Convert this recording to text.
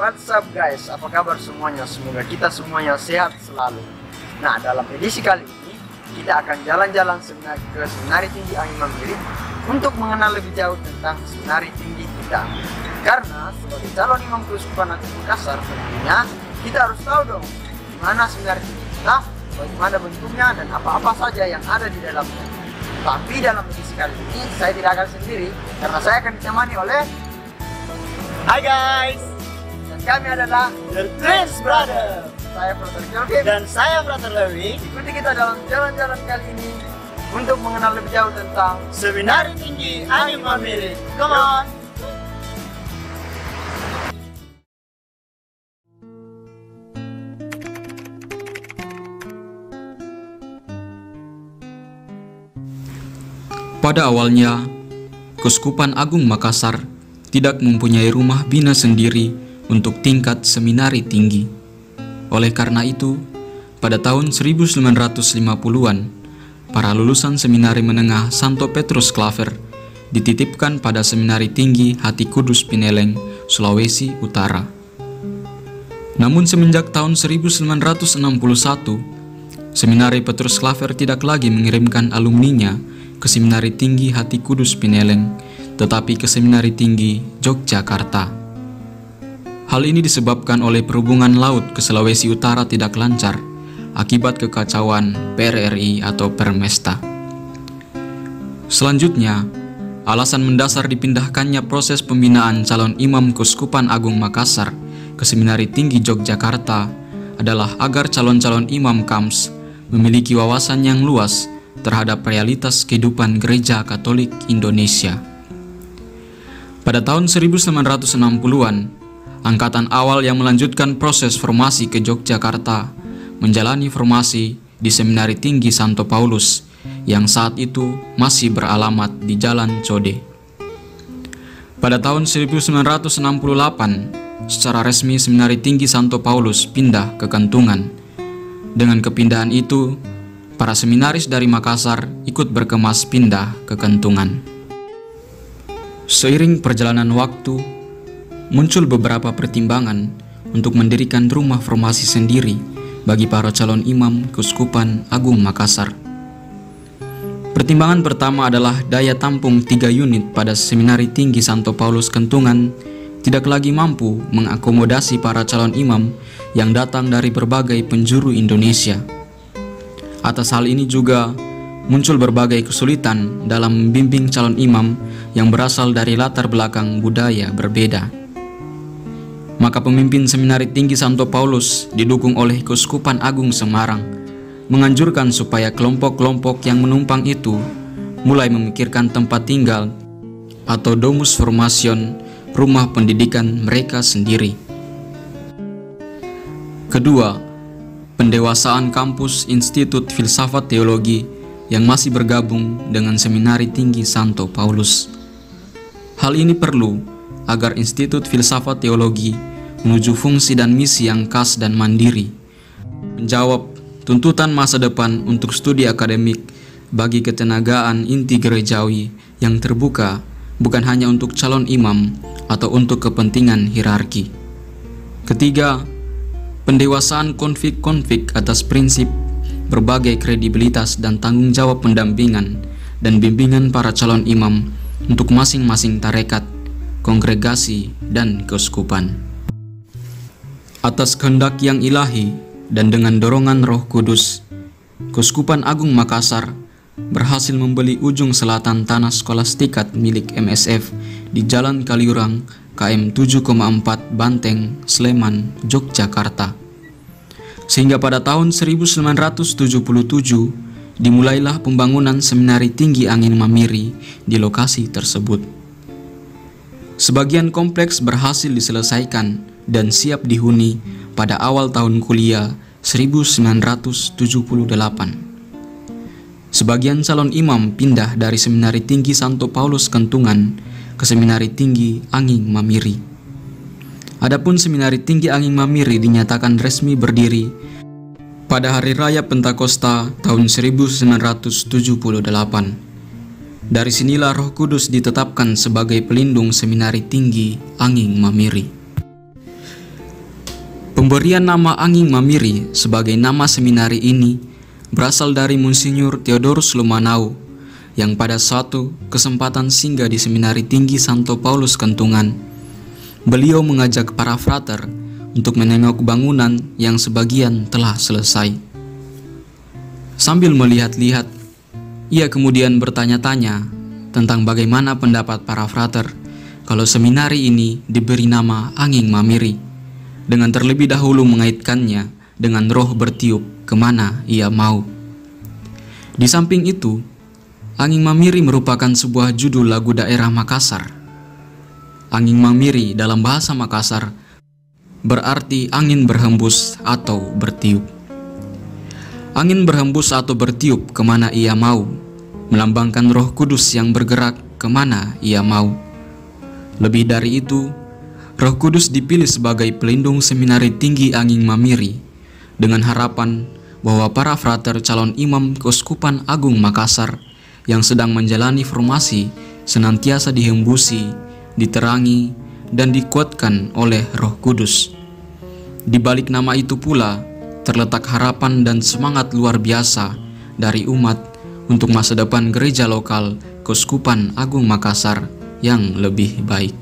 What's up guys, apa kabar semuanya? Semoga kita semuanya sehat selalu. Nah, dalam edisi kali ini kita akan jalan-jalan ke Seminari Tinggi Angin Mamiri untuk mengenal lebih jauh tentang Seminari Tinggi kita. Karena sebagai calon imam Keuskupan Agung Makassar, tentunya kita harus tahu dong di mana Seminari Tinggi kita, bagaimana bentuknya dan apa-apa saja yang ada di dalamnya. Tapi dalam edisi kali ini saya tidak akan sendiri karena saya akan ditemani oleh Hai guys, dan kami adalah The Twins Brother. saya Brother Kelvin Dan saya Brother Lewi. Ikuti kita dalam jalan-jalan kali ini untuk mengenal lebih jauh tentang Seminari Tinggi Angin Mamiri. Come on. Pada awalnya, Keuskupan Agung Makassar tidak mempunyai rumah bina sendiri untuk tingkat seminari tinggi. Oleh karena itu, pada tahun 1950-an, para lulusan seminari menengah Santo Petrus Claver dititipkan pada Seminari Tinggi Hati Kudus Pineleng, Sulawesi Utara. Namun semenjak tahun 1961, Seminari Petrus Claver tidak lagi mengirimkan alumninya ke Seminari Tinggi Hati Kudus Pineleng, tetapi ke Seminari Tinggi Yogyakarta. Hal ini disebabkan oleh perhubungan laut ke Sulawesi Utara tidak lancar akibat kekacauan PRRI atau Permesta. Selanjutnya, alasan mendasar dipindahkannya proses pembinaan calon imam Keuskupan Agung Makassar ke Seminari Tinggi Yogyakarta adalah agar calon-calon imam KAMS memiliki wawasan yang luas terhadap realitas kehidupan Gereja Katolik Indonesia. Pada tahun 1960-an, angkatan awal yang melanjutkan proses formasi ke Yogyakarta menjalani formasi di Seminari Tinggi Santo Paulus yang saat itu masih beralamat di Jalan Code. Pada tahun 1968, secara resmi Seminari Tinggi Santo Paulus pindah ke Kentungan. Dengan kepindahan itu, para seminaris dari Makassar ikut berkemas pindah ke Kentungan. Seiring perjalanan waktu, muncul beberapa pertimbangan untuk mendirikan rumah formasi sendiri bagi para calon imam Keuskupan Agung Makassar. Pertimbangan pertama adalah daya tampung 3 unit pada Seminari Tinggi Santo Paulus Kentungan tidak lagi mampu mengakomodasi para calon imam yang datang dari berbagai penjuru Indonesia. Atas hal ini juga muncul berbagai kesulitan dalam membimbing calon imam yang berasal dari latar belakang budaya berbeda. Maka pemimpin Seminari Tinggi Santo Paulus didukung oleh Keuskupan Agung Semarang menganjurkan supaya kelompok-kelompok yang menumpang itu mulai memikirkan tempat tinggal atau domus formation, rumah pendidikan mereka sendiri. Kedua, pendewasaan kampus Institut Filsafat Teologi yang masih bergabung dengan Seminari Tinggi Santo Paulus. Hal ini perlu agar Institut Filsafat Teologi menuju fungsi dan misi yang khas dan mandiri, menjawab tuntutan masa depan untuk studi akademik bagi ketenagaan inti gerejawi yang terbuka bukan hanya untuk calon imam atau untuk kepentingan hierarki. Ketiga, pendewasaan konflik-konflik atas prinsip berbagai kredibilitas dan tanggung jawab pendampingan dan bimbingan para calon imam untuk masing-masing tarekat, kongregasi, dan keuskupan. Atas kehendak yang ilahi dan dengan dorongan Roh Kudus, Keuskupan Agung Makassar berhasil membeli ujung selatan tanah skolastikat milik MSF di Jalan Kaliurang, KM 7,4 Banteng, Sleman, Yogyakarta. Sehingga pada tahun 1977 dimulailah pembangunan Seminari Tinggi Angin Mamiri di lokasi tersebut. Sebagian kompleks berhasil diselesaikan dan siap dihuni pada awal tahun kuliah 1978. Sebagian calon imam pindah dari Seminari Tinggi Santo Paulus Kentungan ke Seminari Tinggi Angin Mamiri. Adapun Seminari Tinggi Angin Mamiri dinyatakan resmi berdiri pada Hari Raya Pentakosta tahun 1978. Dari sinilah Roh Kudus ditetapkan sebagai pelindung Seminari Tinggi Angin Mamiri. Pemberian nama Anging Mamiri sebagai nama seminari ini berasal dari Monsinyur Theodorus Lumanau yang pada suatu kesempatan singgah di Seminari Tinggi Santo Paulus Kentungan. Beliau mengajak para frater untuk menengok bangunan yang sebagian telah selesai. Sambil melihat-lihat, ia kemudian bertanya-tanya tentang bagaimana pendapat para frater kalau seminari ini diberi nama Anging Mamiri, dengan terlebih dahulu mengaitkannya dengan roh bertiup kemana ia mau. Di samping itu, Anging Mamiri merupakan sebuah judul lagu daerah Makassar. Anging Mamiri dalam bahasa Makassar berarti angin berhembus atau bertiup. Angin berhembus atau bertiup kemana ia mau, melambangkan Roh Kudus yang bergerak kemana ia mau. Lebih dari itu, Roh Kudus dipilih sebagai pelindung Seminari Tinggi Anging Mamiri dengan harapan bahwa para frater calon imam Keuskupan Agung Makassar yang sedang menjalani formasi senantiasa dihembusi, diterangi, dan dikuatkan oleh Roh Kudus. Di balik nama itu pula terletak harapan dan semangat luar biasa dari umat untuk masa depan gereja lokal Keuskupan Agung Makassar yang lebih baik.